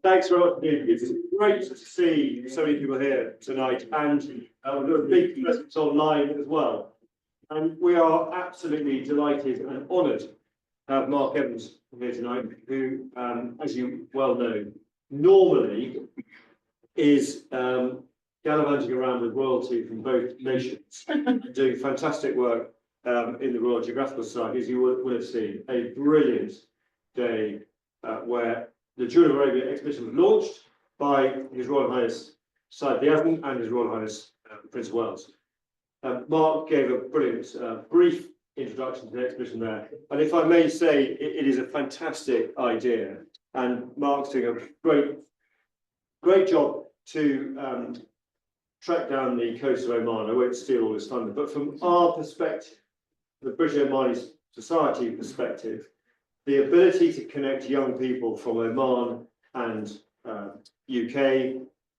Thanks very much. It's great to see so many people here tonight, and there are big presence online as well. And we are absolutely delighted and honoured to have Mark Evans here tonight, who, as you well know, normally is gallivanting around with royalty from both nations, doing fantastic work in the Royal Geographical Society, as you will have seen. A brilliant day where the Jewel of Arabia exhibition was launched by His Royal Highness Said the Admiral and His Royal Highness Prince of Wales. Mark gave a brilliant brief introduction to the exhibition there, and if I may say, it is a fantastic idea, and Mark's doing a great job to track down the coast of Oman. I won't steal all his thunder, but from our perspective, the British Omani Society perspective, the ability to connect young people from Oman and UK,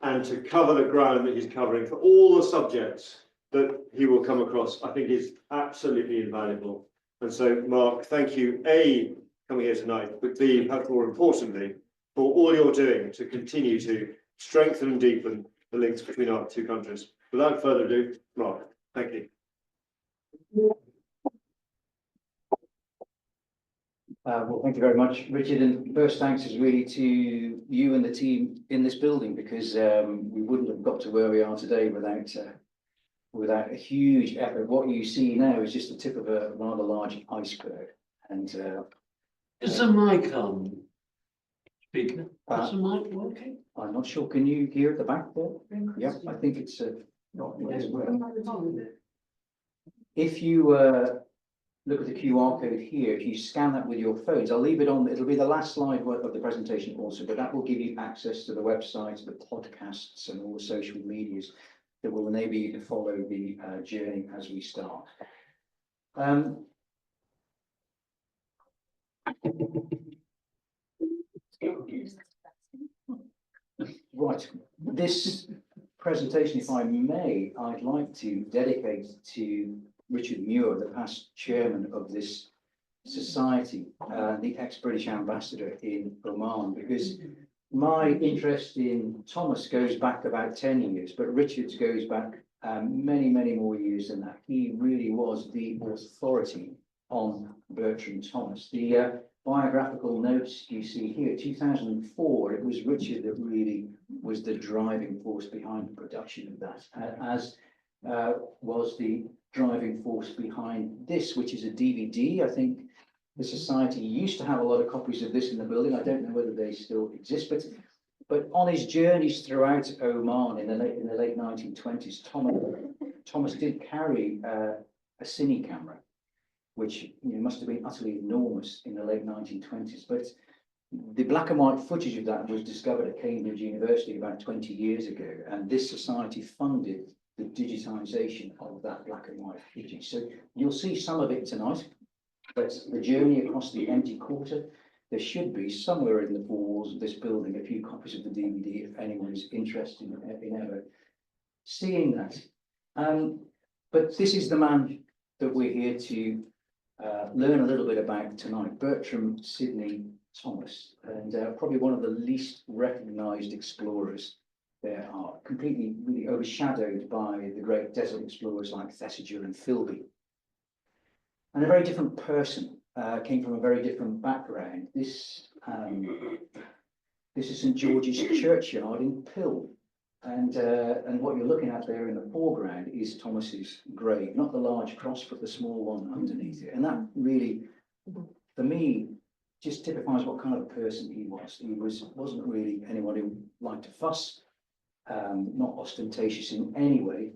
and to cover the ground that he's covering for all the subjects that he will come across, I think is absolutely invaluable. And so, Mark, thank you, A, coming here tonight, but B, perhaps more importantly, for all you're doing to continue to strengthen and deepen the links between our two countries. Without further ado, Mark, thank you. Well, thank you very much, Richard. And first thanks is really to you and the team in this building, because we wouldn't have got to where we are today without a huge effort. What you see now is just the tip of a rather large iceberg. And is the mic on? Speaker, is the mic working? I'm not sure. Can you hear at the back there? Yeah, I think it's not. If you look at the QR code here, if you scan that with your phones, I'll leave it on, it'll be the last slide of the presentation also, but that will give you access to the website, the podcasts and all the social medias that will enable you to follow the journey as we start. Right, this presentation, if I may, I'd like to dedicate to Richard Muir, the past chairman of this society, the ex-British ambassador in Oman, because my interest in Thomas goes back about 10 years, but Richard's goes back many more years than that. He really was the authority on Bertram Thomas. The biographical notes you see here, 2004, it was Richard that really was the driving force behind the production of that, as was the driving force behind this, which is a DVD. I think the Society used to have a lot of copies of this in the building. I don't know whether they still exist, but on his journeys throughout Oman in the late 1920s, Thomas did carry a cine camera, which must have been utterly enormous in the late 1920s. But the black and white footage of that was discovered at Cambridge University about 20 years ago, and this society funded the digitization of that black and white footage. So you'll see some of it tonight, but the journey across the empty quarter, there should be somewhere in the four walls of this building a few copies of the DVD if anyone is interested in ever seeing that. But this is the man that we're here to learn a little bit about tonight, Bertram Sidney Thomas, and probably one of the least recognized explorers there are, completely really overshadowed by the great desert explorers like Thesiger and Philby. And a very different person, came from a very different background. This is St George's Churchyard in Pill, and what you're looking at there in the foreground is Thomas's grave, not the large cross, but the small one underneath it. And that really, for me, just typifies what kind of person he was. He wasn't really anyone who liked to fuss. Not ostentatious in any way.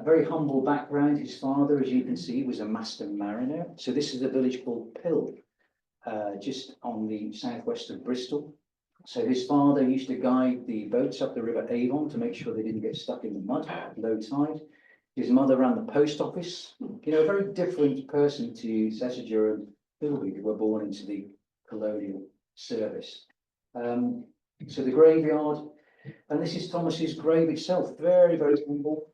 Very humble background. His father, as you can see, was a master mariner. So this is a village called Pill, just on the southwest of Bristol. So his father used to guide the boats up the River Avon to make sure they didn't get stuck in the mud at low tide. His mother ran the post office. A very different person to Thesiger and Philby, who were born into the colonial service. So the graveyard. And this is Thomas's grave itself, very humble.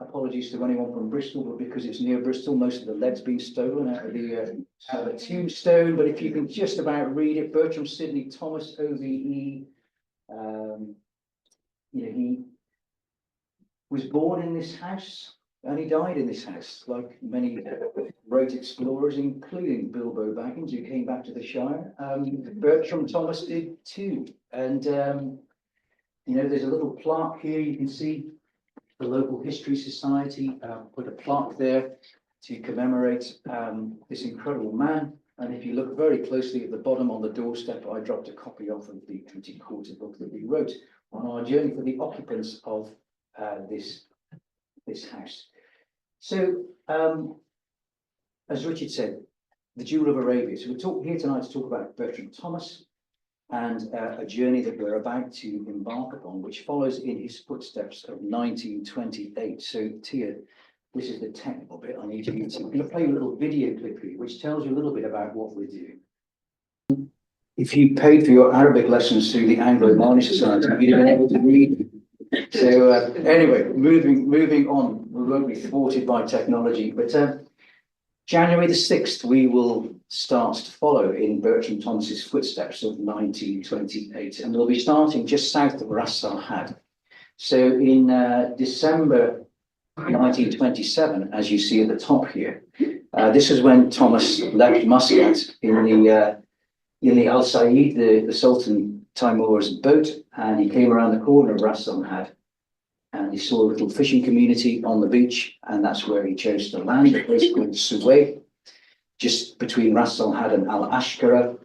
apologies to anyone from Bristol, but because it's near Bristol, most of the lead's been stolen out of the tombstone. But if you can just about read it, Bertram Sidney Thomas, OVE. He was born in this house and he died in this house, like many great explorers, including Bilbo Baggins, who came back to the Shire. Bertram Thomas did too. And, there's a little plaque here. You can see the local history society put a plaque there to commemorate this incredible man. And if you look very closely at the bottom on the doorstep, I dropped a copy off of the empty quarter book that we wrote on our journey for the occupants of this house. So, as Richard said, the Jewel of Arabia. So we're here tonight to talk about Bertram Thomas and a journey that we're about to embark upon, which follows in his footsteps of 1928. So, Tia, this is the technical bit. I need you to. I'm going to play a little video clip here, which tells you a little bit about what we're doing. If you paid for your Arabic lessons through the Anglo-Omani Society, you'd have been able to read. So anyway, moving on, we won't be thwarted by technology, but January the 6th, we will start to follow in Bertram Thomas's footsteps of 1928, and we'll be starting just south of Ras Al Had. So in December 1927, as you see at the top here, this is when Thomas left Muscat in the Al Said, the Sultan Timur's boat, and he came around the corner of Ras Al Had, and he saw a little fishing community on the beach, and that's where he chose to land, a place called Suway, just between Ras Al Had and Al Ashkara,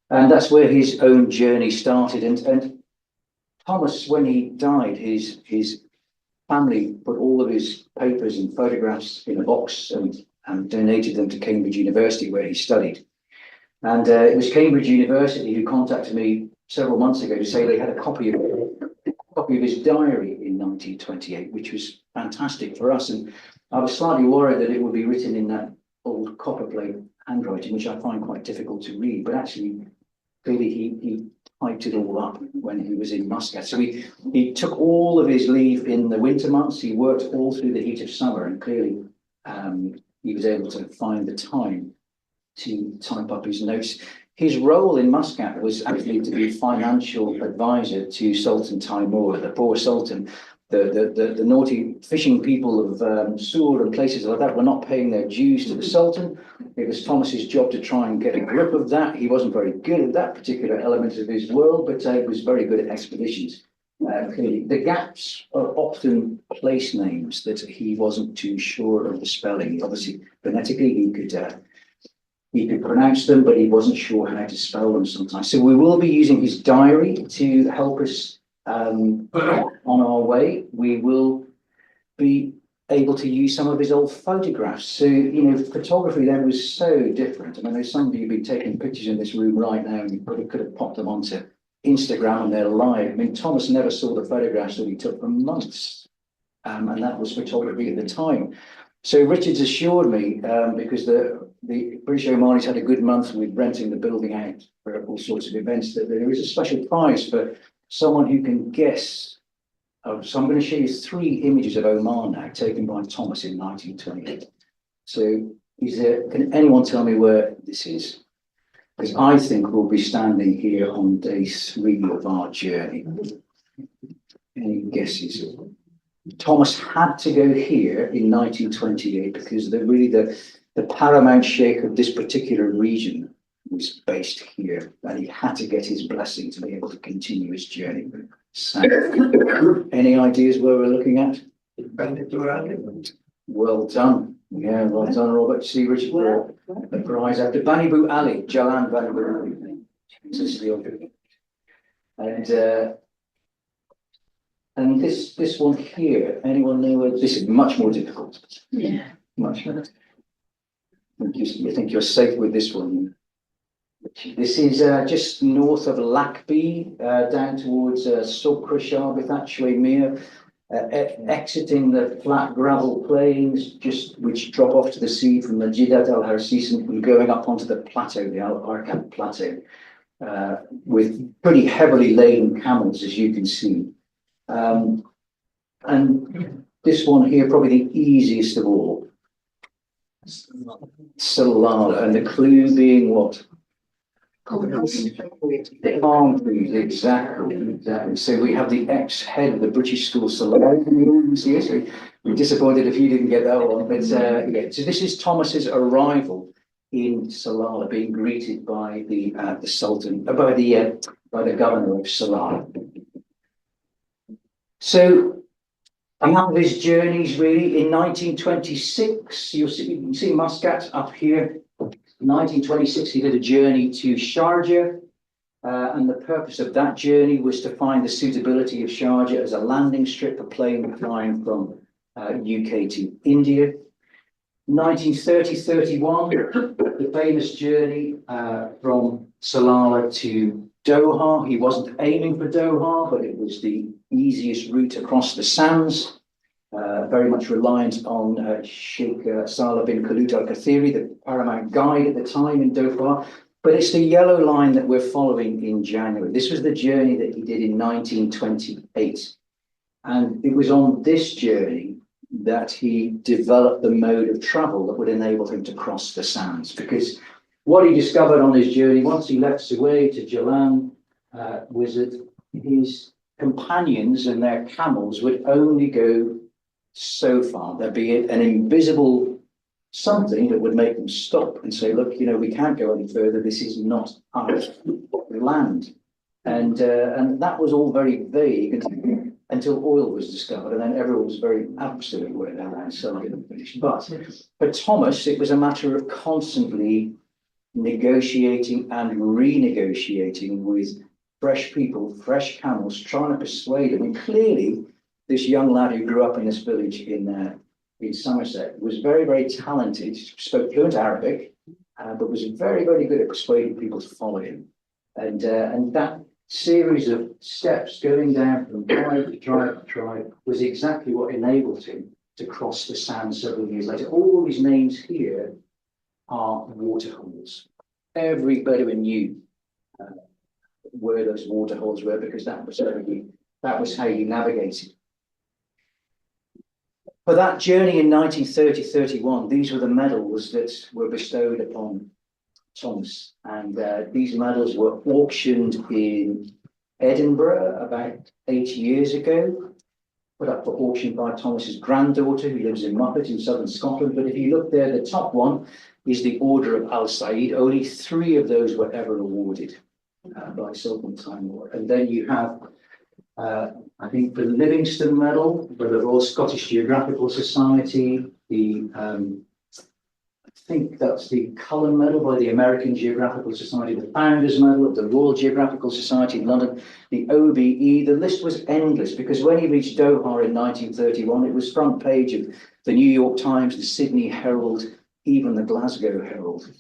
and that's where his own journey started. And Thomas, when he died, his family put all of his papers and photographs in a box and donated them to Cambridge University, where he studied. And it was Cambridge University who contacted me several months ago to say they had a copy of his diary in 1928, which was fantastic for us. And I was slightly worried that it would be written in that old copperplate handwriting, which I find quite difficult to read. But actually, clearly he typed it all up when he was in Muscat. So he took all of his leave in the winter months. He worked all through the heat of summer, and clearly he was able to find the time to type up his notes. His role in Muscat was actually to be financial advisor to Sultan Timur, the poor Sultan. The naughty fishing people of Sur and places like that were not paying their dues to the Sultan. It was Thomas's job to try and get a grip of that. He wasn't very good at that particular element of his world, but he was very good at expeditions. Clearly, the gaps are often place names that he wasn't too sure of the spelling. Obviously, phonetically, he could pronounce them, but he wasn't sure how to spell them sometimes. So we will be using his diary to help us on our way. We will be able to use some of his old photographs. So, photography then was so different. I mean, there's some of you have been taking pictures in this room right now, and you probably could have popped them onto Instagram and they're live. I mean, Thomas never saw the photographs that he took for months, and that was photography at the time. So Richard's assured me, because the British Omanis had a good month with renting the building out for all sorts of events, that there is a special prize for someone who can guess. So I'm going to show you 3 images of Oman now, taken by Thomas in 1928. So can anyone tell me where this is? Because I think we'll be standing here on day 3 of our journey. Any guesses? Thomas had to go here in 1928 because the paramount sheikh of this particular region was based here, and he had to get his blessing to be able to continue his journey. So, any ideas where we're looking at? Well done. Yeah, well done, Robert. See, Richard, for a prize after Banibu Ali, Jalan Banibu Ali. This is the other. And this one here, anyone know where this is? Much more difficult. Yeah. Much more. You think you're safe with this one? This is just north of Lakby, down towards Sokra Sharbithat Shwemir, exiting the flat gravel plains, which drop off to the sea from the Jidat Al Harsis and going up onto the plateau, the Al Arkat Plateau, with pretty heavily laden camels, as you can see. And this one here, probably the easiest of all. Salala, and the clue being what? Palm trees, exactly. So we have the ex-head of the British school, Salala. We're disappointed if you didn't get that one, but yeah. So this is Thomas's arrival in Salala, being greeted by the Sultan, by the governor of Salala. So a map of his journeys, really. In 1926, you can see Muscat up here. In 1926, he did a journey to Sharjah, and the purpose of that journey was to find the suitability of Sharjah as a landing strip for plane flying from UK to India. 1930-31, the famous journey from Salala to Doha. He wasn't aiming for Doha, but it was the easiest route across the sands. Very much reliant on Sheikh Saleh bin Khalid Al Kathiri, the paramount guide at the time in Doha. But it's the yellow line that we're following in January. This was the journey that he did in 1928. And it was on this journey that he developed the mode of travel that would enable him to cross the sands. Because what he discovered on his journey, once he left Suez to Jalan, was that his companions and their camels would only go so far. There'd be an invisible something that would make them stop and say, look, you know, we can't go any further. This is not our land. And that was all very vague until oil was discovered, and then everyone was very absolute where their land so good finished. But for Thomas, it was a matter of constantly negotiating and renegotiating with fresh people, fresh camels, trying to persuade them. And clearly, this young lad who grew up in this village in Somerset was very, very talented, spoke fluent Arabic, but was very, very good at persuading people to follow him. And that series of steps going down from tribe to tribe to tribe was exactly what enabled him to cross the sand several years later. All these names here are waterholes. Every Bedouin knew where those waterholes were, because that was how you navigated. For that journey in 1930-31, these were the medals that were bestowed upon Thomas, and these medals were auctioned in Edinburgh about 8 years ago, put up for auction by Thomas's granddaughter, who lives in Muppet in southern Scotland. But if you look there, the top one is the Order of Al Said. Only 3 of those were ever awarded by Sultan Timur. And then you have, I think, the Livingston Medal for the Royal Scottish Geographical Society, I think that's the Cullen Medal by the American Geographical Society, the Founders Medal of the Royal Geographical Society in London, the OBE. The list was endless, because when he reached Doha in 1931, it was front page of the New York Times, the Sydney Herald, even the Glasgow Herald.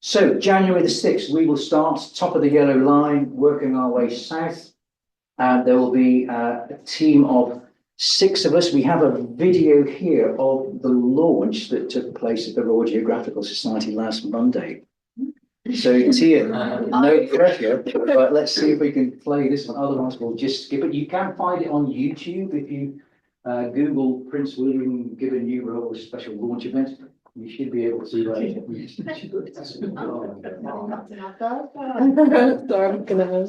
So January the 6th, we will start top of the yellow line, working our way south. And there will be a team of 6 of us. We have a video here of the launch that took place at the Royal Geographical Society last Monday. So Tia, no pressure, but let's see if we can play this one. Otherwise, we'll just skip it. You can find it on YouTube if you Google Prince William given new role special launch event. You should be able to. Sorry, I'm gonna.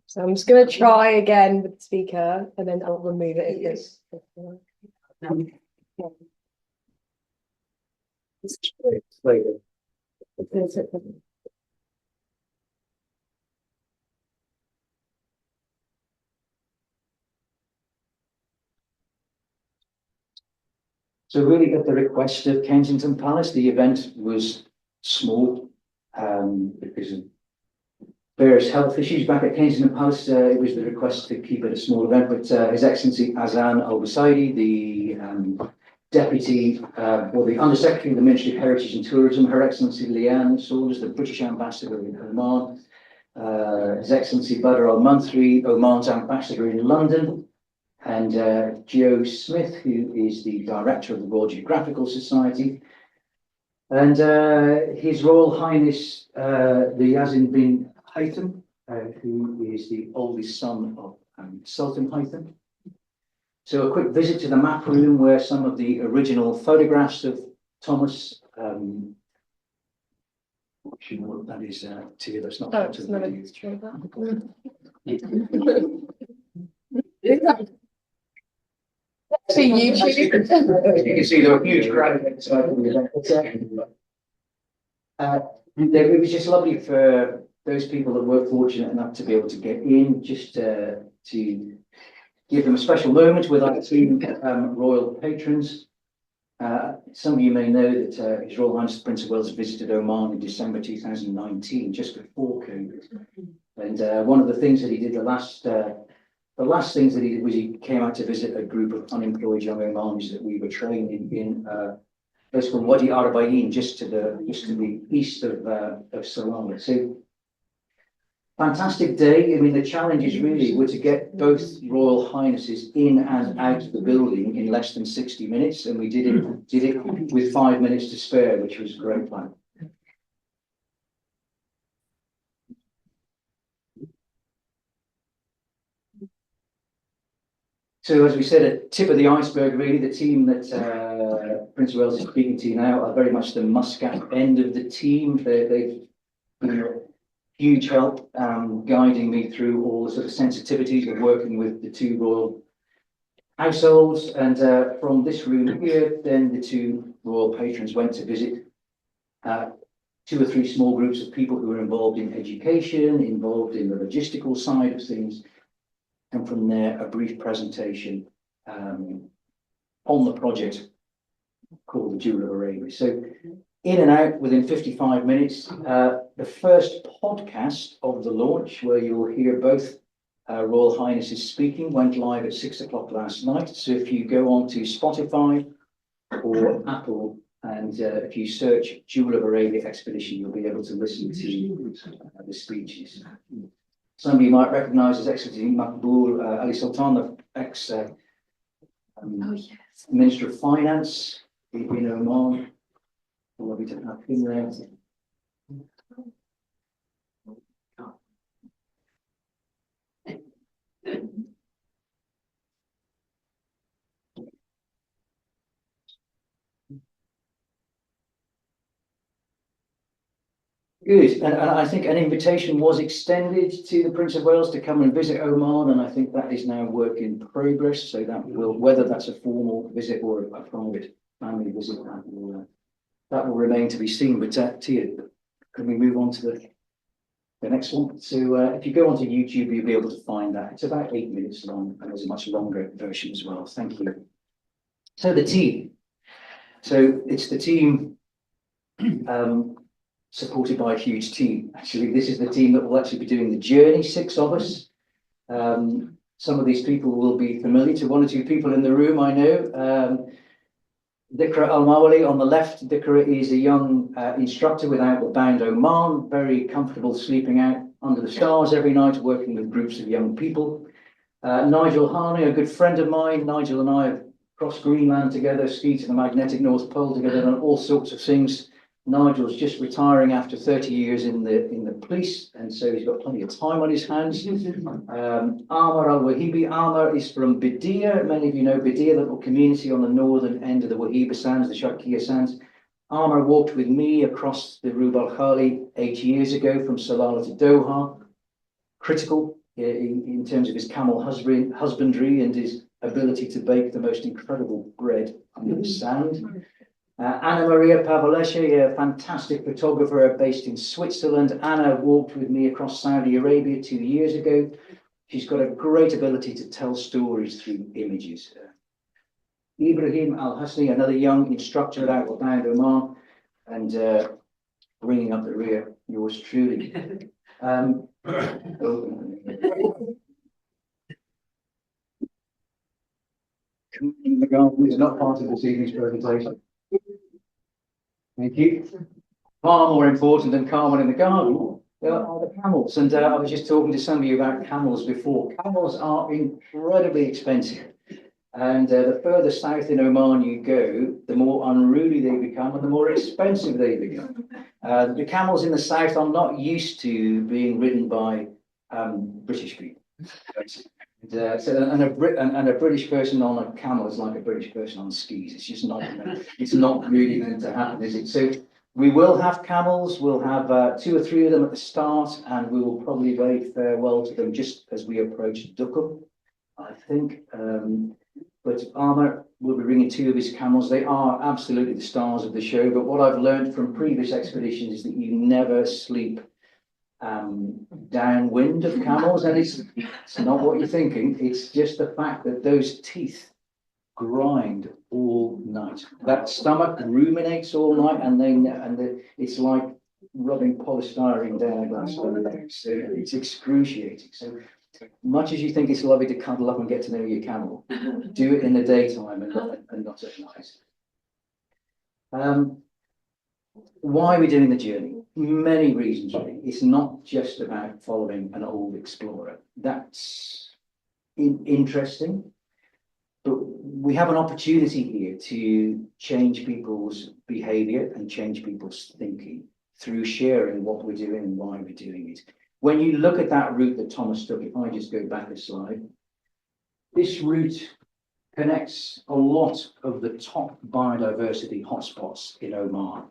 So I'm just going to try again with the speaker, and then I'll remove it. Yes. So really, at the request of Kensington Palace, the event was small because of various health issues back at Kensington Palace. It was the request to keep it a small event, but His Excellency Azan Al-Busaidi, the Deputy or the Undersecretary of the Ministry of Heritage and Tourism, Her Excellency Leanne Saunders, the British Ambassador in Oman, His Excellency Badr Al-Manthri, Oman's Ambassador in London, and Joe Smith, who is the Director of the Royal Geographical Society, and His Royal Highness the Yazid bin Haytham, who is the oldest son of Sultan Haytham. So a quick visit to the map room where some of the original photographs of Thomas, you know what that is, Tia, that's not. Oh, part it's of not the a video. mystery, but- See As you can see, there are huge crowds outside of the event. It was just lovely for those people that were fortunate enough to be able to get in, just to give them a special moment with our two royal patrons. Some of you may know that His Royal Highness the Prince of Wales visited Oman in December 2019, just before COVID. And one of the things that he did, the last things that he did was he came out to visit a group of unemployed young Omanis that we were training in a place called Wadi Arbaeen, just to the east of Salalah. So fantastic day. I mean, the challenges really were to get both Royal Highnesses in and out of the building in less than 60 minutes, and we did it with 5 minutes to spare, which was a great plan. So as we said, a tip of the iceberg, really, the team that Prince of Wales is speaking to now are very much the Muscat end of the team. They've been a huge help guiding me through all the sort of sensitivities of working with the two royal households. And from this room here, then the two royal patrons went to visit 2 or 3 small groups of people who were involved in education, involved in the logistical side of things. And from there, a brief presentation on the project called the Jewel of Arabia. So in and out within 55 minutes, the first podcast of the launch, where you'll hear both Royal Highnesses speaking, went live at 6 o'clock last night. So if you go on to Spotify or Apple, and if you search Jewel of Arabia Expedition, you'll be able to listen to the speeches. Some of you might recognise as Excellency Makbul Ali Sultan, the Minister of Finance in Oman. Lovely to have him there. Good, and I think an invitation was extended to the Prince of Wales to come and visit Oman, and I think that is now work in progress. So that will, whether that's a formal visit or a private family visit, that will remain to be seen. But Tia, can we move on to the next one? So if you go onto YouTube, you'll be able to find that. It's about 8 minutes long, and there's a much longer version as well. Thank you. So the team. So it's the team. Supported by a huge team. Actually, this is the team that will actually be doing the journey, 6 of us. Some of these people will be familiar to 1 or 2 people in the room, I know. Dikra Al-Mawali on the left. Dikra is a young instructor with Outward Bound Oman, very comfortable sleeping out under the stars every night, working with groups of young people. Nigel Harney, a good friend of mine. Nigel and I have crossed Greenland together, skied to the magnetic North Pole together, and all sorts of things. Nigel's just retiring after 30 years in the police, and so he's got plenty of time on his hands. Amar Al-Wahibi. Amar is from Bidia. Many of you know Bidia, the little community on the northern end of the Wahiba Sands, the Sharqiya Sands. Amar walked with me across the Rub al Khali 8 years ago from Salalah to Doha. Critical in terms of his camel husbandry and his ability to bake the most incredible bread under the sand. Anna Maria Pavleschi, a fantastic photographer based in Switzerland. Anna walked with me across Saudi Arabia 2 years ago. She's got a great ability to tell stories through images. Ibrahim Al-Hasni, another young instructor at Outward Bound Oman, and bringing up the rear, yours truly. The garden is not part of this evening's presentation. Thank you. Far more important than Carmen in the garden are the camels. And I was just talking to some of you about camels before. Camels are incredibly expensive. And the further south in Oman you go, the more unruly they become and the more expensive they become. The camels in the south are not used to being ridden by British people. And a British person on a camel is like a British person on skis. It's just not, it's not really meant to happen, is it? So we will have camels. We'll have 2 or 3 of them at the start, and we will probably wave farewell to them just as we approach Dukum, I think. But Armour will be bringing 2 of his camels. They are absolutely the stars of the show. But what I've learned from previous expeditions is that you never sleep downwind of camels, and it's not what you're thinking. It's just the fact that those teeth grind all night. That stomach ruminates all night, and it's like rubbing polystyrene down a glass. So it's excruciating. So much as you think it's lovely to cuddle up and get to know your camel, do it in the daytime and not at night. Why are we doing the journey? Many reasons, really. It's not just about following an old explorer. That's interesting, but we have an opportunity here to change people's behavior and change people's thinking through sharing what we're doing and why we're doing it. When you look at that route that Thomas took, if I just go back a slide, this route connects a lot of the top biodiversity hotspots in Oman.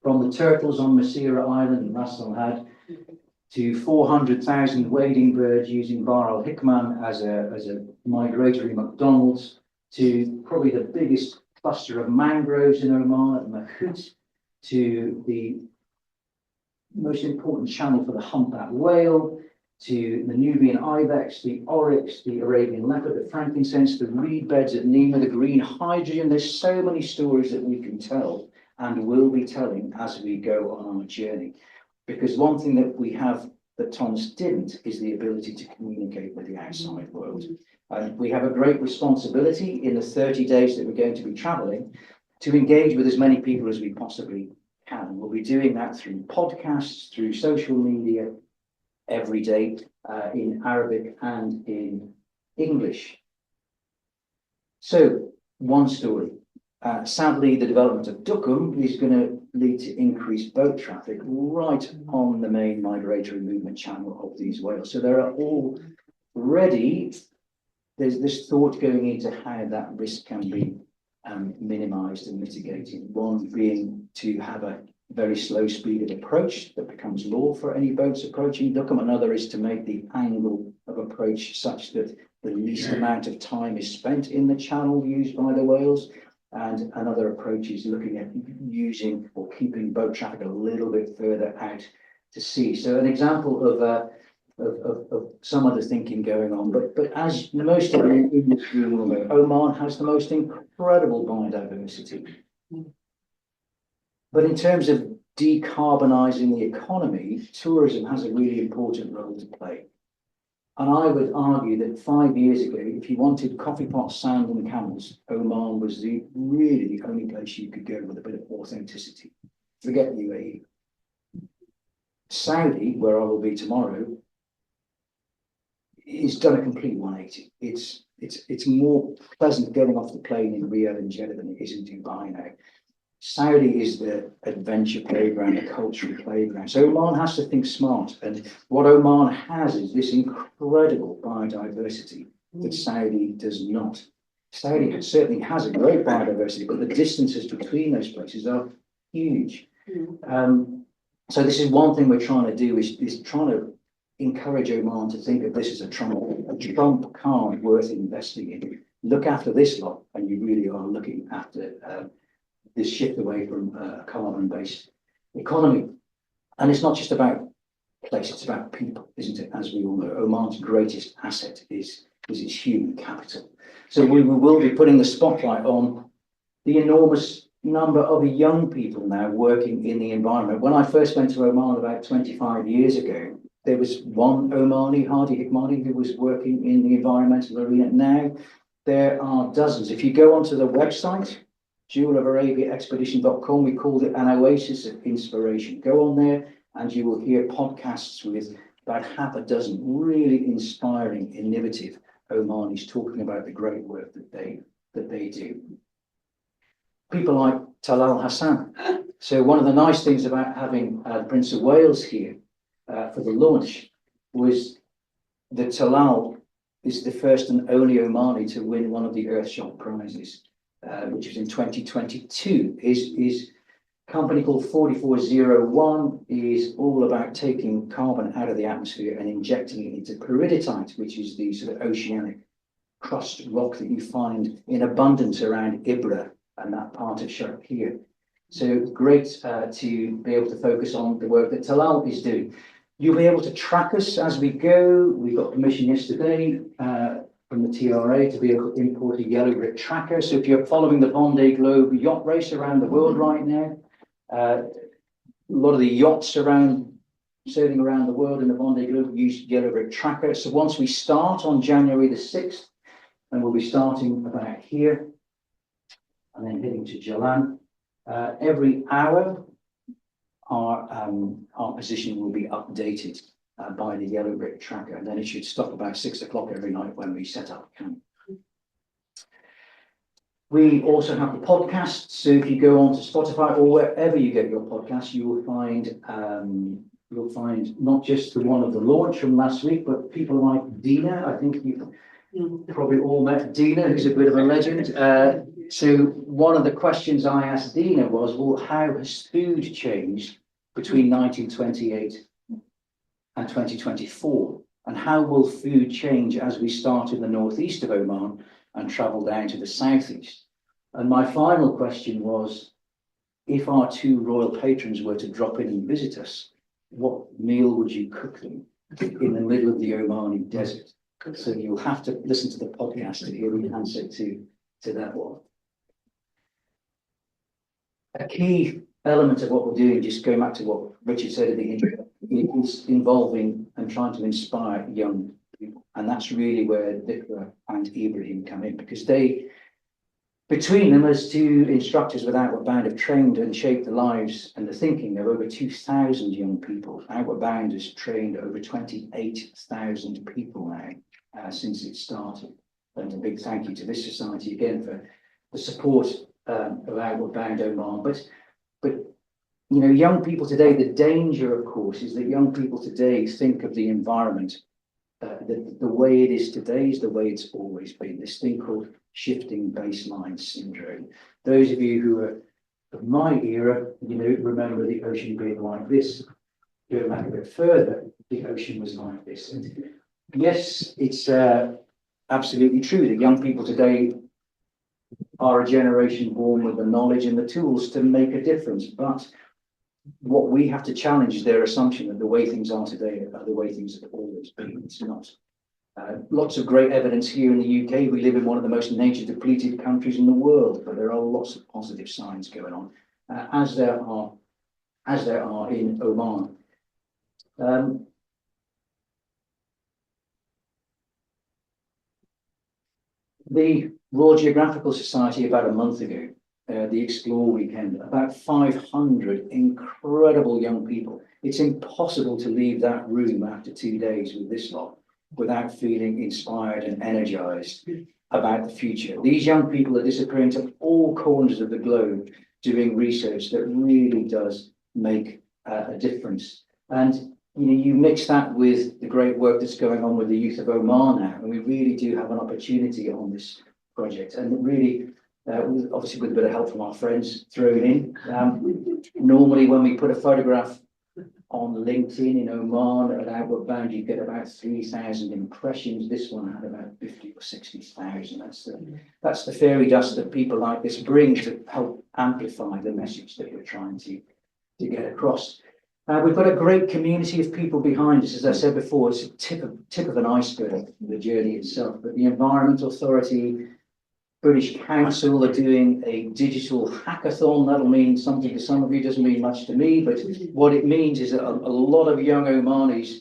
From the turtles on Masira Island and Ras Al Had to 400,000 wading birds using Bar Al Hikman as a migratory McDonald's, to probably the biggest cluster of mangroves in Oman at Makhut, to the most important channel for the humpback whale, to the Nubian ibex, the oryx, the Arabian leopard, the frankincense, the reed beds at Nima, the green hydrogen. There's so many stories that we can tell and will be telling as we go on our journey. Because one thing that we have that Thomas didn't is the ability to communicate with the outside world. And we have a great responsibility in the 30 days that we're going to be traveling to engage with as many people as we possibly can. We'll be doing that through podcasts, through social media, every day in Arabic and in English. So, one story. Sadly, the development of Dukum is going to lead to increased boat traffic right on the main migratory movement channel of these whales. So there are already, there's this thought going into how that risk can be minimised and mitigated. One being to have a very slow speed of approach that becomes law for any boats approaching Dukum. Another is to make the angle of approach such that the least amount of time is spent in the channel used by the whales. And another approach is looking at using or keeping boat traffic a little bit further out to sea. So an example of some other thinking going on. But as most of you in this room will know, Oman has the most incredible biodiversity. But in terms of decarbonising the economy, tourism has a really important role to play. And I would argue that 5 years ago, if you wanted coffee pots, sand and camels, Oman was really the only place you could go with a bit of authenticity. Forget UAE. Saudi, where I will be tomorrow, is done a complete 180. It's more pleasant getting off the plane in Riyadh and Jeddah than it is in Dubai now. Saudi is the adventure playground, the cultural playground. So Oman has to think smart. And what Oman has is this incredible biodiversity that Saudi does not. Saudi certainly has a great biodiversity, but the distances between those places are huge. So this is one thing we're trying to do is trying to encourage Oman to think of this as a trump card worth investing in. Look after this lot, and you really are looking after this shift away from a carbon-based economy. And it's not just about place, it's about people, isn't it? As we all know, Oman's greatest asset is its human capital. So we will be putting the spotlight on the enormous number of young people now working in the environment. When I first went to Oman about 25 years ago, there was one Omani, Hadi Hikmani, who was working in the environmental arena. Now there are dozens. If you go onto the website, jewelofarabiaexpedition.com, we called it an oasis of inspiration. Go on there and you will hear podcasts with about half a dozen really inspiring, innovative Omanis talking about the great work that they do. People like Talal Hassan. So one of the nice things about having the Prince of Wales here for the launch was that Talal is the first and only Omani to win one of the Earthshot prizes, which was in 2022. His company called 4401 is all about taking carbon out of the atmosphere and injecting it into peridotite, which is the sort of oceanic crust rock that you find in abundance around Ibra and that part of Sharqiyya. So great to be able to focus on the work that Talal is doing. You'll be able to track us as we go. We got permission yesterday from the TRA to be able to import a yellow brick tracker. So if you're following the Vendée Globe yacht race around the world right now, a lot of the yachts sailing around the world in the Vendée Globe use yellow brick tracker. So once we start on January the 6th, and we'll be starting about here, and then heading to Jalan, every hour, our position will be updated by the yellow brick tracker, and then it should stop about 6 o'clock every night when we set up camp. We also have the podcast, so if you go on to Spotify or wherever you get your podcasts, you will find not just the one of the launch from last week, but people like Dina. I think you've probably all met Dina, who's a bit of a legend. So one of the questions I asked Dina was, well, how has food changed between 1928 and 2024? And how will food change as we start in the northeast of Oman and travel down to the southeast? And my final question was, if our two royal patrons were to drop in and visit us, what meal would you cook them in the middle of the Omani desert? So you'll have to listen to the podcast to hear the answer to that one. A key element of what we're doing, just going back to what Richard said at the intro, is involving and trying to inspire young people. And that's really where Dikra and Ibrahim come in, because they, between them as two instructors with Outward Bound, have trained and shaped the lives and the thinking of over 2,000 young people. Outward Bound has trained over 28,000 people now since it started. And a big thank you to this society again for the support of Outward Bound Oman. But you know, young people today, the danger, of course, is that young people today think of the environment. The way it is today is the way it's always been. This thing called shifting baseline syndrome. Those of you who are of my era, you know, remember the ocean being like this. Going back a bit further, the ocean was like this. And yes, it's absolutely true that young people today are a generation born with the knowledge and the tools to make a difference. But what we have to challenge is their assumption that the way things are today are the way things have always been. It's not. Lots of great evidence here in the UK. We live in one of the most nature depleted countries in the world, but there are lots of positive signs going on, as there are in Oman. The Royal Geographical Society, about a month ago, the Explore Weekend, about 500 incredible young people. It's impossible to leave that room after 2 days with this lot without feeling inspired and energized about the future. These young people are disappearing to all corners of the globe doing research that really does make a difference. And you know, you mix that with the great work that's going on with the youth of Oman now, and we really do have an opportunity on this project. And really, obviously with a bit of help from our friends thrown in. Normally when we put a photograph on LinkedIn in Oman at Outward Bound, you get about 3,000 impressions. This one had about 50 or 60,000. That's the fairy dust that people like this bring to help amplify the message that we're trying to get across. We've got a great community of people behind us. As I said before, it's a tip of an iceberg, the journey itself. But the Environment Authority, British Council are doing a digital hackathon. That'll mean something to some of you, doesn't mean much to me, but what it means is that a lot of young Omanis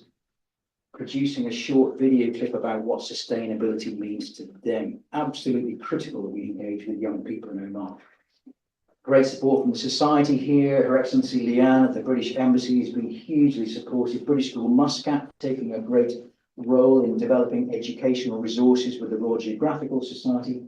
producing a short video clip about what sustainability means to them. Absolutely critical that we engage with young people in Oman. Great support from the society here. Her Excellency Leanne at the British Embassy has been hugely supportive. British School Muscat taking a great role in developing educational resources with the Royal Geographical Society.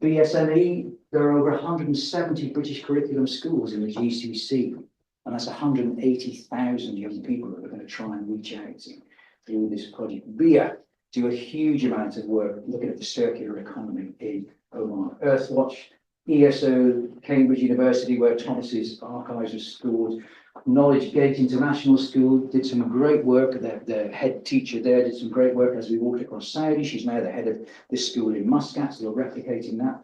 BSME, there are over 170 British curriculum schools in the GCC, and that's 180,000 young people that we're going to try and reach out to through this project. BIA do a huge amount of work looking at the circular economy in Oman. Earthwatch, ESO, Cambridge University, where Thomas's archives are stored. Knowledge Gate International School did some great work. The head teacher there did some great work as we walked across Saudi. She's now the head of this school in Muscat, so they're replicating that.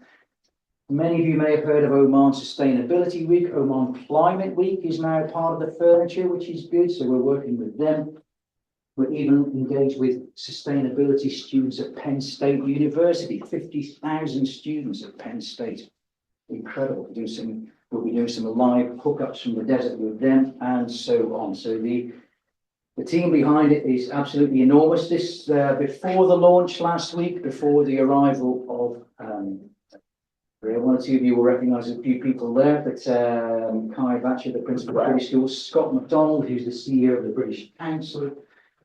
Many of you may have heard of Oman Sustainability Week. Oman Climate Week is now part of the furniture, which is good. So we're working with them. We're even engaged with sustainability students at Penn State University, 50,000 students at Penn State. Incredible. We'll be doing some live hookups from the desert with them and so on. So the team behind it is absolutely enormous. This, before the launch last week, before the arrival of, one or two of you will recognise a few people there, but Kai Batcher, the principal of British Schools, Scott MacDonald, who's the CEO of the British Council,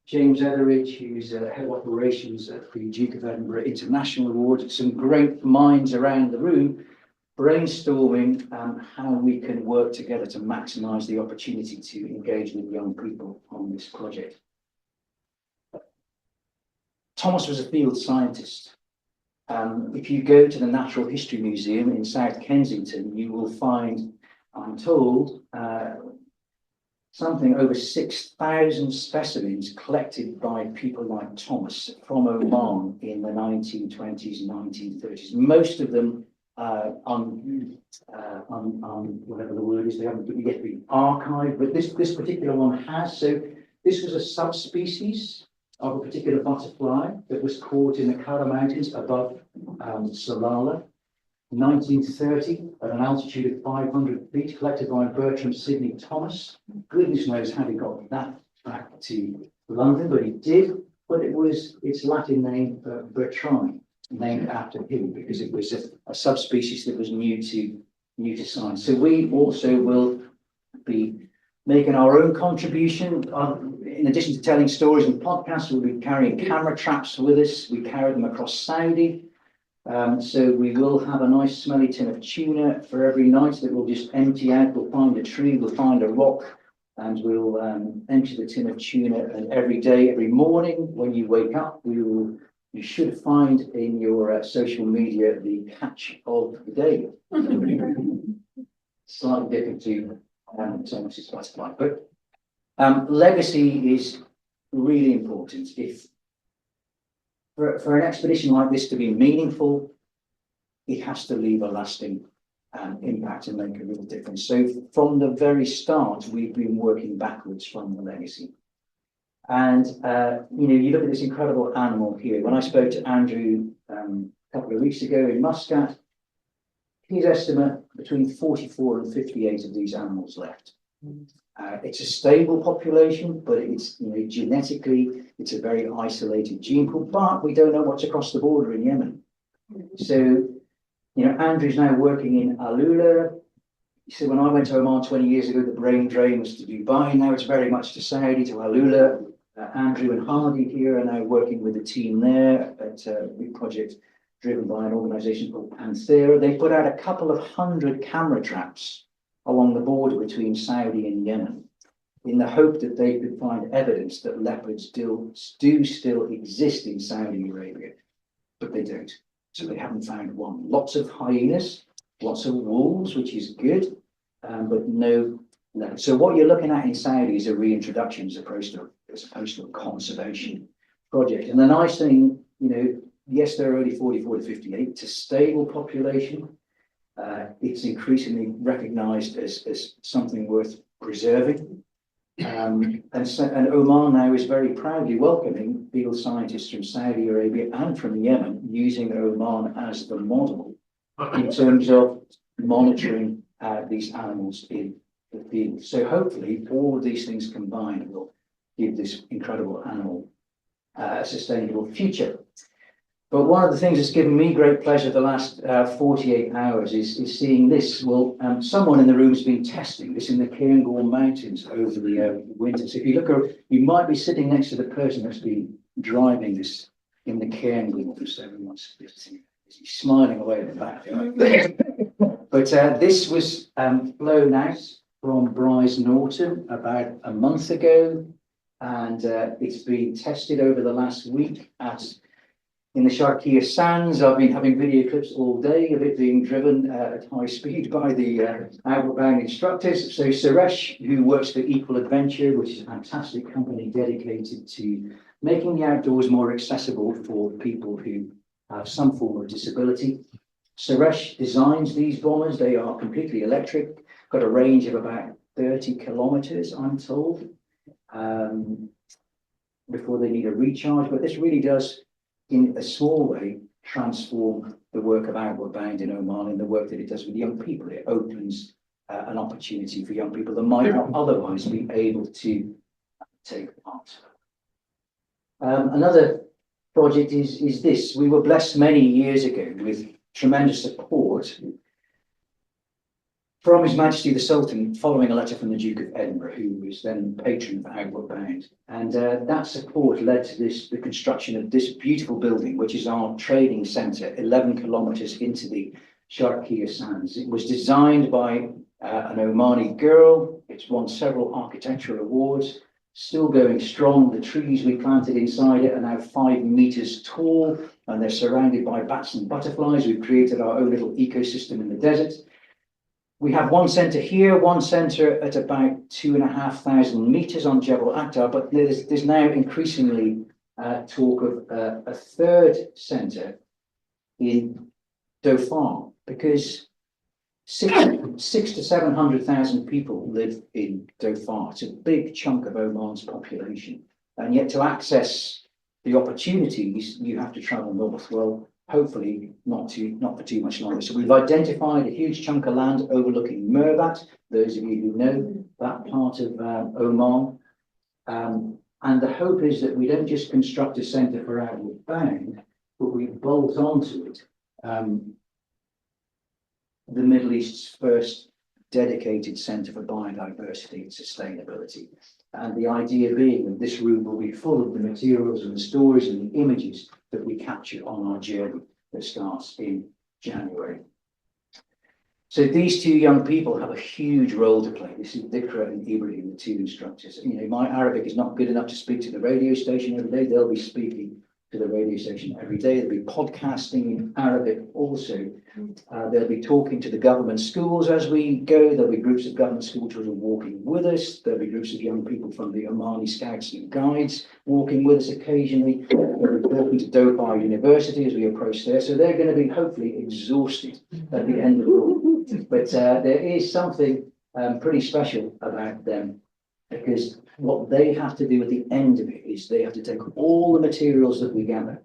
James Etheridge, who's head of operations at the Duke of Edinburgh International Award, some great minds around the room brainstorming how we can work together to maximise the opportunity to engage with young people on this project. Thomas was a field scientist. If you go to the Natural History Museum in South Kensington, you will find, I'm told, something over 6,000 specimens collected by people like Thomas from Oman in the 1920s and 1930s. Most of them whatever the word is, they haven't yet been archived, but this particular one has. So this was a subspecies of a particular butterfly that was caught in the Kara Mountains above Salalah, 1930, at an altitude of 500 feet, collected by Bertram Sidney Thomas. Goodness knows how he got that back to London, but he did. But its Latin name, Bertrand, named after him, because it was a subspecies that was new to science. So we also will be making our own contribution. In addition to telling stories and podcasts, we'll be carrying camera traps with us. We carry them across Saudi. So we will have a nice smelly tin of tuna for every night that we'll just empty out. We'll find a tree, we'll find a rock, and we'll empty the tin of tuna. And every day, every morning, when you wake up, you should find in your social media the catch of the day. Slightly different to Thomas's butterfly, but legacy is really important. If for an expedition like this to be meaningful, it has to leave a lasting impact and make a real difference. So from the very start, we've been working backwards from the legacy. And, you look at this incredible animal here. When I spoke to Andrew a couple of weeks ago in Muscat, his estimate between 44 and 58 of these animals left. It's a stable population, but it's, genetically, it's a very isolated gene pool, but we don't know what's across the border in Yemen. So, Andrew's now working in Alula. He said, when I went to Oman 20 years ago, the brain drain was to Dubai. Now it's very much to Saudi, to Alula. Andrew and Hardy here are now working with the team there at a big project driven by an organisation called Panthera. They put out a couple of 100 camera traps along the border between Saudi and Yemen in the hope that they could find evidence that leopards do still exist in Saudi Arabia, but they don't. So they haven't found one. Lots of hyenas, lots of wolves, which is good, but no. So what you're looking at in Saudi is a reintroduction as opposed to a conservation project. And the nice thing, yes, they're only 44 to 58. It's a stable population. It's increasingly recognised as something worth preserving. And Oman now is very proudly welcoming field scientists from Saudi Arabia and from Yemen, using Oman as the model in terms of monitoring these animals in the field. So hopefully all of these things combined will give this incredible animal a sustainable future. But one of the things that's given me great pleasure the last 48 hours is seeing this. Well, someone in the room has been testing this in the Cairngorm Mountains over the winter. So if you look, you might be sitting next to the person that's been driving this in the Cairngorm. So everyone's smiling away at the back. But this was flown out from Bryce Norton about a month ago, and it's been tested over the last week in the Sharkia Sands. I've been having video clips all day of it being driven at high speed by the outward bound instructors. So Suresh, who works for Equal Adventure, which is a fantastic company dedicated to making the outdoors more accessible for people who have some form of disability. Suresh designs these bombers. They are completely electric, got a range of about 30 kilometers, I'm told, before they need a recharge. But this really does, in a small way, transform the work of Outward Bound in Oman and the work that it does with young people. It opens an opportunity for young people that might not otherwise be able to take part. Another project is this. We were blessed many years ago with tremendous support from His Majesty the Sultan, following a letter from the Duke of Edinburgh, who was then patron of Outward Bound. And that support led to the construction of this beautiful building, which is our training centre, 11 kilometres into the Sharkia Sands. It was designed by an Omani girl. It's won several architectural awards, still going strong. The trees we planted inside it are now 5 metres tall, and they're surrounded by bats and butterflies. We've created our own little ecosystem in the desert. We have one centre here, one centre at about 2,500 metres on Jebel Akhtar, but there's now increasingly talk of a third centre in Dhofar, because 600,000 to 700,000 people live in Dhofar. It's a big chunk of Oman's population, and yet to access the opportunities, you have to travel north. Well, hopefully not for too much longer. So we've identified a huge chunk of land overlooking Mirbat, those of you who know that part of Oman. And the hope is that we don't just construct a centre for Outward Bound, but we bolt onto it the Middle East's first dedicated centre for biodiversity and sustainability. And the idea being that this room will be full of the materials and the stories and the images that we capture on our journey that starts in January. So these two young people have a huge role to play. This is Dikra and Ibrahim, the two instructors. You know, my Arabic is not good enough to speak to the radio station every day. They'll be speaking to the radio station every day. They'll be podcasting in Arabic also. They'll be talking to the government schools as we go. There'll be groups of government school children walking with us. There'll be groups of young people from the Omani Scouts and Guides walking with us occasionally. We'll be talking to Dhofar University as we approach there. So they're going to be hopefully exhausted at the end of it all. But there is something pretty special about them, because what they have to do at the end of it is they have to take all the materials that we gather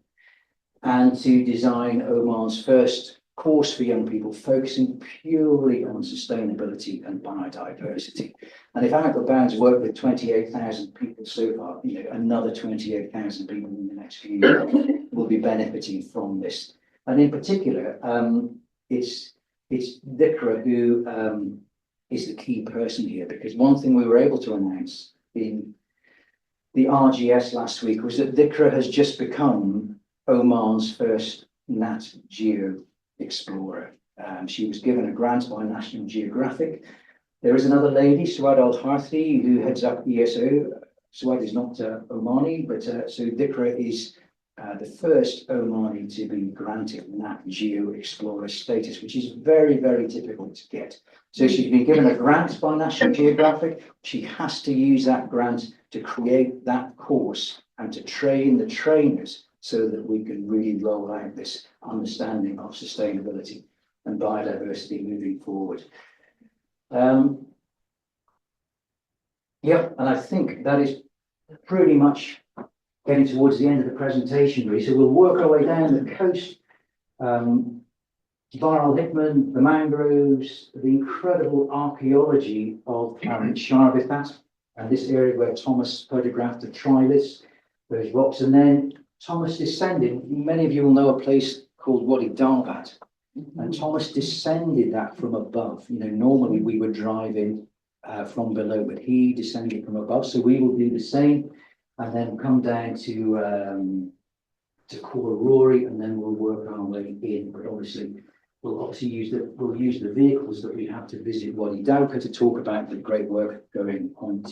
and to design Oman's first course for young people, focusing purely on sustainability and biodiversity. And if Outward Bound's worked with 28,000 people so far, you know, another 28,000 people in the next few years will be benefiting from this. And in particular, it's Dikra who is the key person here, because one thing we were able to announce in the RGS last week was that Dikra has just become Oman's first Nat Geo explorer. She was given a grant by National Geographic. There is another lady, Suad Al-Harthi, who heads up ESO. Suad is not Omani, but so Dikra is the first Omani to be granted Nat Geo explorer status, which is very, very difficult to get. So she's been given a grant by National Geographic. She has to use that grant to create that course and to train the trainers so that we can really roll out this understanding of sustainability and biodiversity moving forward. And I think that is pretty much getting towards the end of the presentation, really. So we'll work our way down the coast. Bar Al Hikman, the mangroves, the incredible archaeology of Sharbithat, and this area where Thomas photographed the triliths, those rocks, and then Thomas descended, many of you will know a place called Wadi Darbat. And Thomas descended that from above. You know, normally we would drive in from below, but he descended from above. So we will do the same and then come down to Rory, and then we'll work our way in. But obviously, we'll use the vehicles that we have to visit Wadi Dawka to talk about the great work going on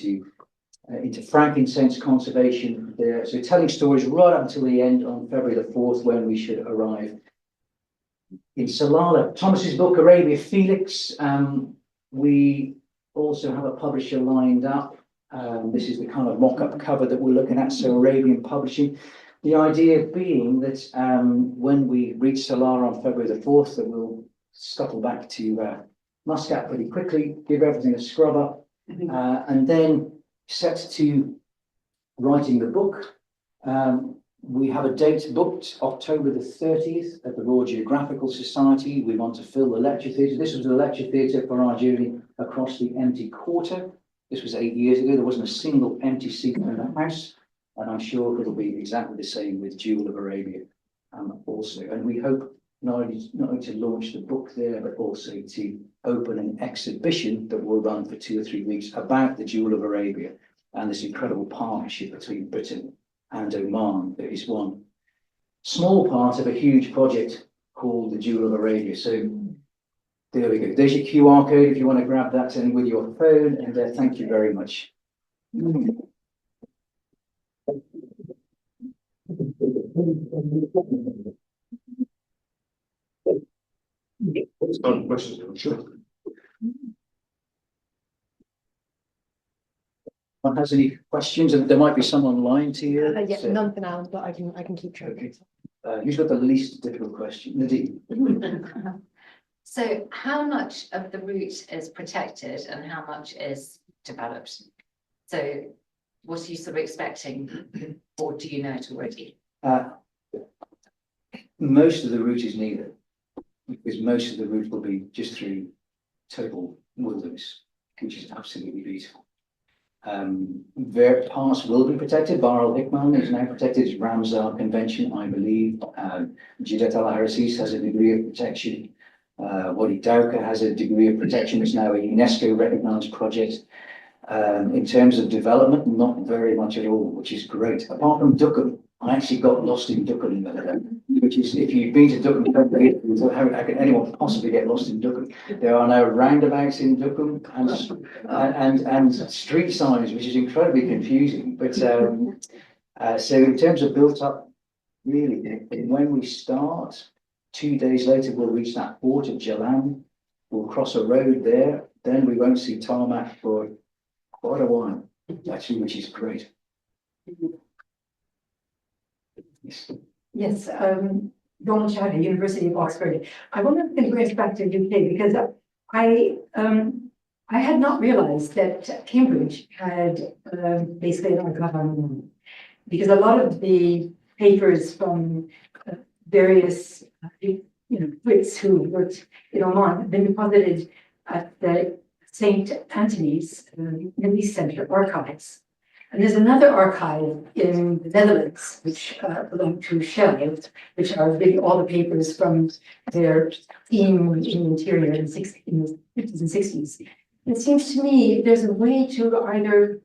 into frankincense conservation there. So telling stories right up until the end on February the 4th, when we should arrive in Salalah. Thomas's book, Arabia Felix. We also have a publisher lined up. This is the kind of mock-up cover that we're looking at, so Arabian Publishing. The idea being that when we reach Salalah on February the 4th, that we'll scuttle back to Muscat pretty quickly, give everything a scrub up, and then set to writing the book. We have a date booked, October the 30th, at the Royal Geographical Society. We want to fill the lecture theatre. This was the lecture theatre for our journey across the empty quarter. This was 8 years ago. There wasn't a single empty seat in the house. And I'm sure it'll be exactly the same with Jewel of Arabia also. And we hope not only to launch the book there, but also to open an exhibition that will run for 2 or 3 weeks about the Jewel of Arabia and this incredible partnership between Britain and Oman. That is one small part of a huge project called the Jewel of Arabia. So there we go. There's your QR code if you want to grab that and with your phone. And thank you very much. Sure. One has any questions? And there might be some online to you. Yeah, So, none for now, but I can keep track. Okay. Who's got the least difficult question? Nadine. So how much of the route is protected and how much is developed? So what are you sort of expecting, or do you know it already? Most of the route is neither, because most of the route will be just through total wilderness, which is absolutely beautiful. Their parts will be protected. Bar al Hikman is now protected. It's Ramsar Convention, I believe. Jiddat al Harasis has a degree of protection. Wadi Dawka has a degree of protection. It's now a UNESCO recognized project. In terms of development, not very much at all, which is great. Apart from Dukum, I actually got lost in Dukum the other day, which is, if you've been to Dukum, how can anyone possibly get lost in Dukum? There are no roundabouts in Dukum and street signs, which is incredibly confusing. But so in terms of built up, really, when we start, 2 days later, we'll reach that port of Jalan. We'll cross a road there. Then we won't see tarmac for quite a while, actually, which is great. Yes, Dawn Chadha, University of Oxford. I wonder if we can bring us back to UK, because I had not realized that Cambridge had basically an archive on Oman, because a lot of the papers from various Brits who worked in Oman have been deposited at the St. Anthony's Middle East Center archives. And there's another archive in the Netherlands, which belong to Shell, which are really all the papers from their team in the interior in the 50s and 60s. It seems to me there's a way to either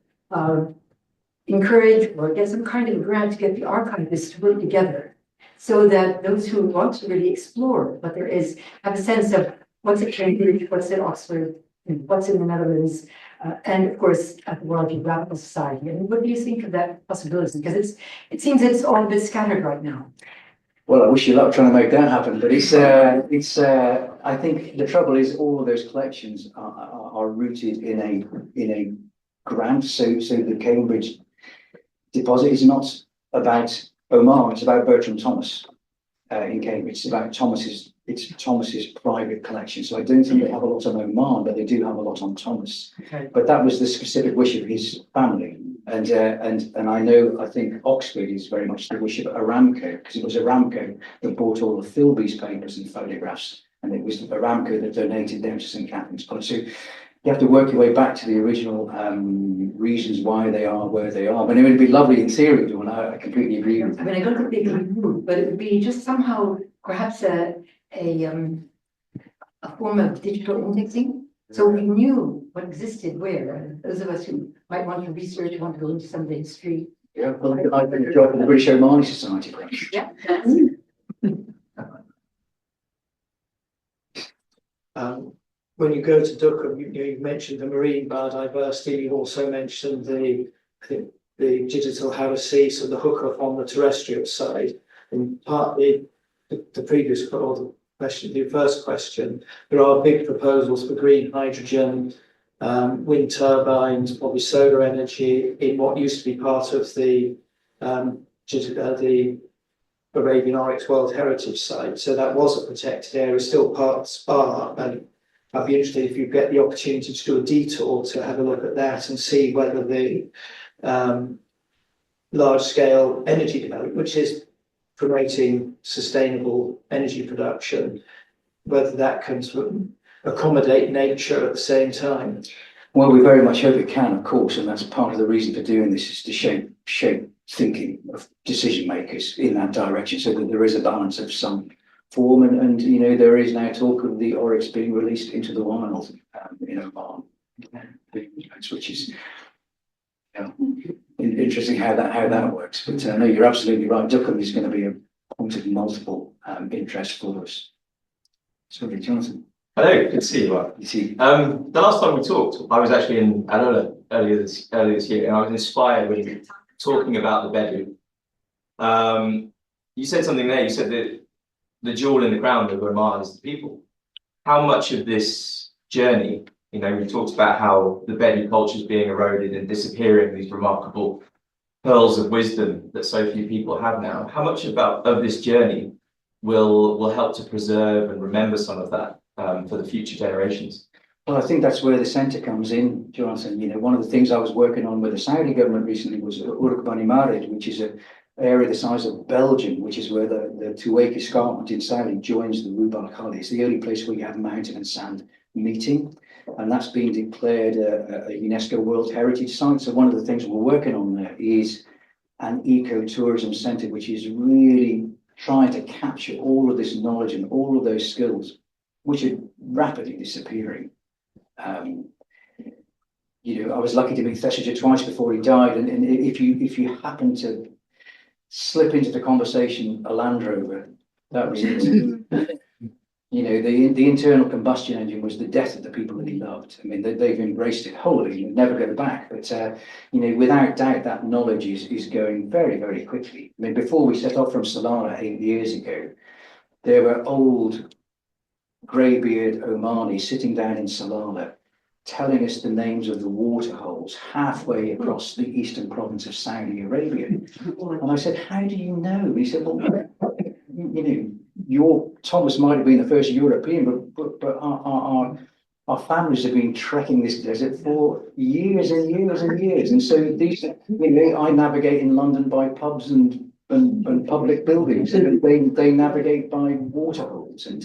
encourage or get some kind of grant to get the archivists to work together, so that those who want to really explore what there is have a sense of what's at Cambridge, what's at Oxford, what's in the Netherlands, and of course at the World Geographical Society. And what do you think of that possibility? Because it seems it's all a bit scattered right now. Well, I wish you luck trying to make that happen, but I think the trouble is all of those collections are rooted in a grant. So the Cambridge deposit is not about Oman, it's about Bertram Thomas in Cambridge. It's about Thomas's private collection. So I don't think they have a lot on Oman, but they do have a lot on Thomas. Okay. But that was the specific wish of his family. And I think Oxford is very much the wish of Aramco, because it was Aramco that bought all the Philby's papers and photographs, and it was Aramco that donated them to St. Catherine's College. So you have to work your way back to the original reasons why they are where they are. But it would be lovely in theory, Dawn. I completely agree with I you. mean, I don't think they can move, but it would be just somehow perhaps a form of digital indexing. So we knew what existed where, and those of us who might want to research, want to go into some of the history. Yeah, well, I've been a job in the British Omani Society. Perhaps. Yeah. When you go to Dukkha, you mentioned the marine biodiversity, you also mentioned I think, the digital heresy, so the hookup on the terrestrial side. And partly the previous, or the question, the first question, there are big proposals for green hydrogen, wind turbines, probably solar energy in what used to be part of the Arabian Oryx World Heritage Site. So that was a protected area, still part of SPA, and I'd be interested if you get the opportunity to do a detour to have a look at that and see whether the large scale energy development, which is promoting sustainable energy production, whether that can sort of accommodate nature at the same time. Well, we very much hope it can, of course, and that's part of the reason for doing this, is to shape thinking of decision makers in that direction, so that there is a balance of some form. And you know, there is now talk of the Oryx being released into the wild in Oman, which is interesting how that works. But no, you're absolutely right. Dukkha is going to be a point of multiple interest for us. Sorry, Jonathan. Hello, good to see you. You see, The last time we talked, I was actually in Anola earlier this year, and I was inspired when you were talking about the Bedouin. You said something there. You said that the jewel in the crown of Oman is the people. How much of this journey, you know, we talked about how the Bedouin culture is being eroded and disappearing, these remarkable pearls of wisdom that so few people have now. How much of this journey will help to preserve and remember some of that for the future generations? well, I think that's where the centre comes in, Jonathan. You know, one of the things I was working on with the Saudi government recently was Uruk Bani Marid, which is an area the size of Belgium, which is where the Tuwaiq escarpment in Saudi joins the Rub al Khali. It's the only place where you have mountain and sand meeting, and that's been declared a UNESCO World Heritage Site. So one of the things we're working on there is an eco-tourism centre, which is really trying to capture all of this knowledge and all of those skills, which are rapidly disappearing. You know, I was lucky to meet Thesiger twice before he died, and if you happen to slip into the conversation a Land Rover, that was it. You know, the internal combustion engine was the death of the people that he loved. I mean, they've embraced it wholly and never go back. But you know, without doubt, that knowledge is going very, very quickly. I mean, before we set off from Salalah 8 years ago, there were old greybeard Omani sitting down in Salalah, telling us the names of the water holes halfway across the eastern province of Saudi Arabia. And I said, how do you know? He said, well, you know, Thomas might have been the first European, but our families have been trekking this desert for years and years and years. And so these, you know, I navigate in London by pubs and public buildings, and they navigate by water holes. And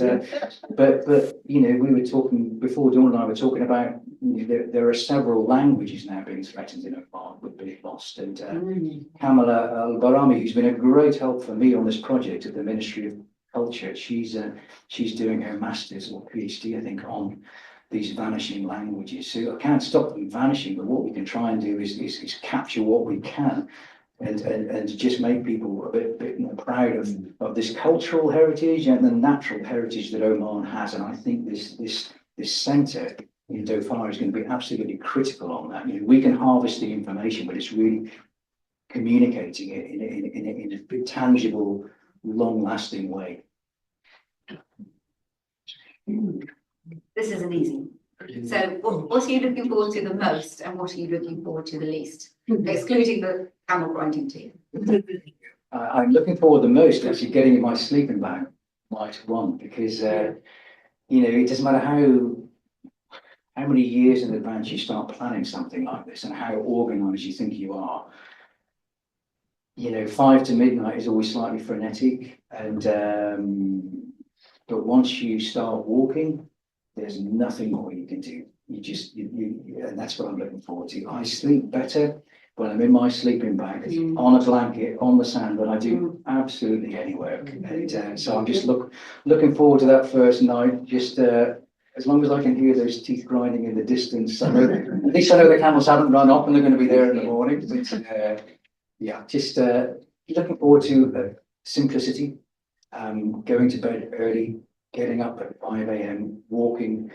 but you know, we were talking before, Dawn and I were talking about, you know, there are several languages now being threatened in Oman with being lost. And Kamala Al-Barami, who's been a great help for me on this project at the Ministry of Culture, she's doing her master's or PhD, I think, on these vanishing languages. So I can't stop them vanishing, but what we can try and do is capture what we can, and just make people a bit more proud of this cultural heritage and the natural heritage that Oman has. And I think this centre in Dhofar is going to be absolutely critical on that. You know, we can harvest the information, but it's really communicating it in a tangible, long-lasting way. This isn't easy. So what are you looking forward to the most, and what are you looking forward to the least, excluding the camel grinding team? I'm looking forward the most to actually getting in my sleeping bag, night one, because you know, it doesn't matter how many years in advance you start planning something like this and how organised you think you are. You know, 5 to midnight is always slightly frenetic, and but once you start walking, there's nothing more you can do. and that's what I'm looking forward to. I sleep better when I'm in my sleeping bag, on a blanket, on the sand, than I do absolutely anywhere. And so I'm just looking forward to that first night, just as long as I can hear those teeth grinding in the distance. I know, at least I know the camels haven't run off and they're going to be there in the morning. But yeah, just looking forward to simplicity, going to bed early, getting up at 5 a.m, walking,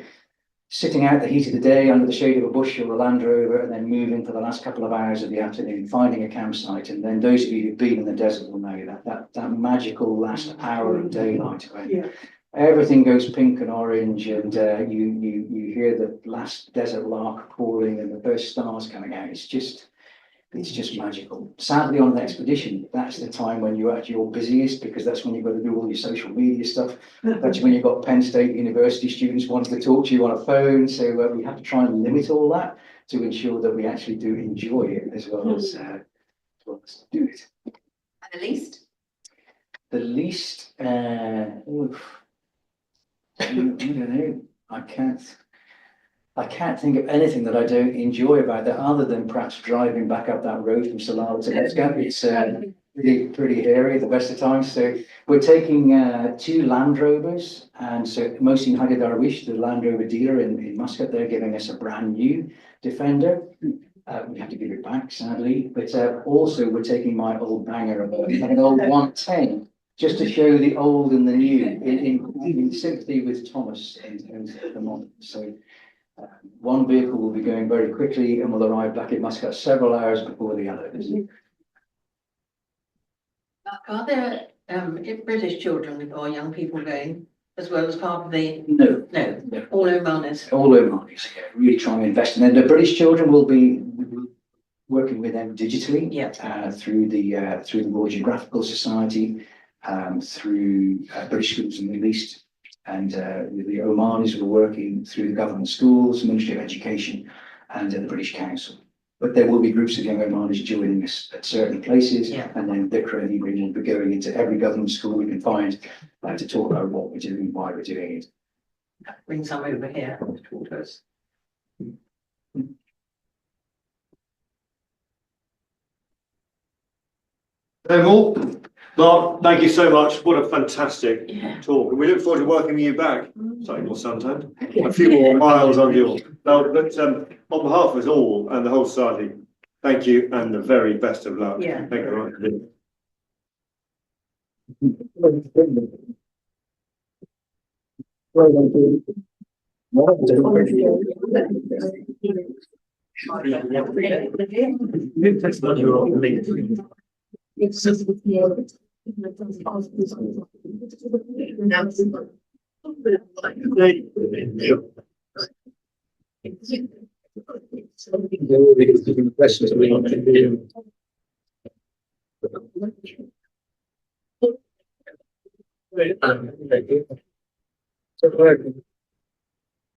sitting out the heat of the day under the shade of a bush or a Land Rover, and then moving for the last couple of hours of the afternoon, finding a campsite. And then those of you who've been in the desert will know that magical last hour of daylight when everything goes pink and orange, and you hear the last desert lark calling and the first stars coming out. It's just magical. Sadly, on an expedition, that's the time when you're at your busiest, because that's when you've got to do all your social media stuff. That's when you've got Penn State University students wanting to talk to you on a phone. So we have to try and limit all that to ensure that we actually do enjoy it as well as do it. And the least? The least, oof. I don't know. I can't think of anything that I don't enjoy about that, other than perhaps driving back up that road from Salalah to Mescat. It's pretty hairy at the best of times. So we're taking 2 Land Rovers, and so mostly in Hagar Darwish, the Land Rover dealer in Muscat, they're giving us a brand new Defender. We have to give it back, sadly, but also we're taking my old banger of an old 110. Just to show the old and the new in sympathy with Thomas and the modern. So one vehicle will be going very quickly and will arrive back in Muscat several hours before the other. Are there British children or young people going as well as part of the? No, All Omanis. all Omanis. Yeah, really trying to invest in them. The British children will be working with them digitally. Through the Royal Geographical Society, through British Schools in the Middle East, and the Omanis were working through the government schools, Ministry of Education, and the British Council. But there will be groups of young Omanis joining us at certain places, and then Bikra and Ibrahim will be going into every government school we can find to talk about what we're doing, why we're doing it. Bring some over here to talk to us. No more? Mark, thank you so much. What a fantastic Yeah. talk. And we look forward to welcoming you back. Slightly more suntan. A few more miles on your belt. But on behalf of us all and the whole society, thank you and the very best of luck. Yeah. Thank you very much. So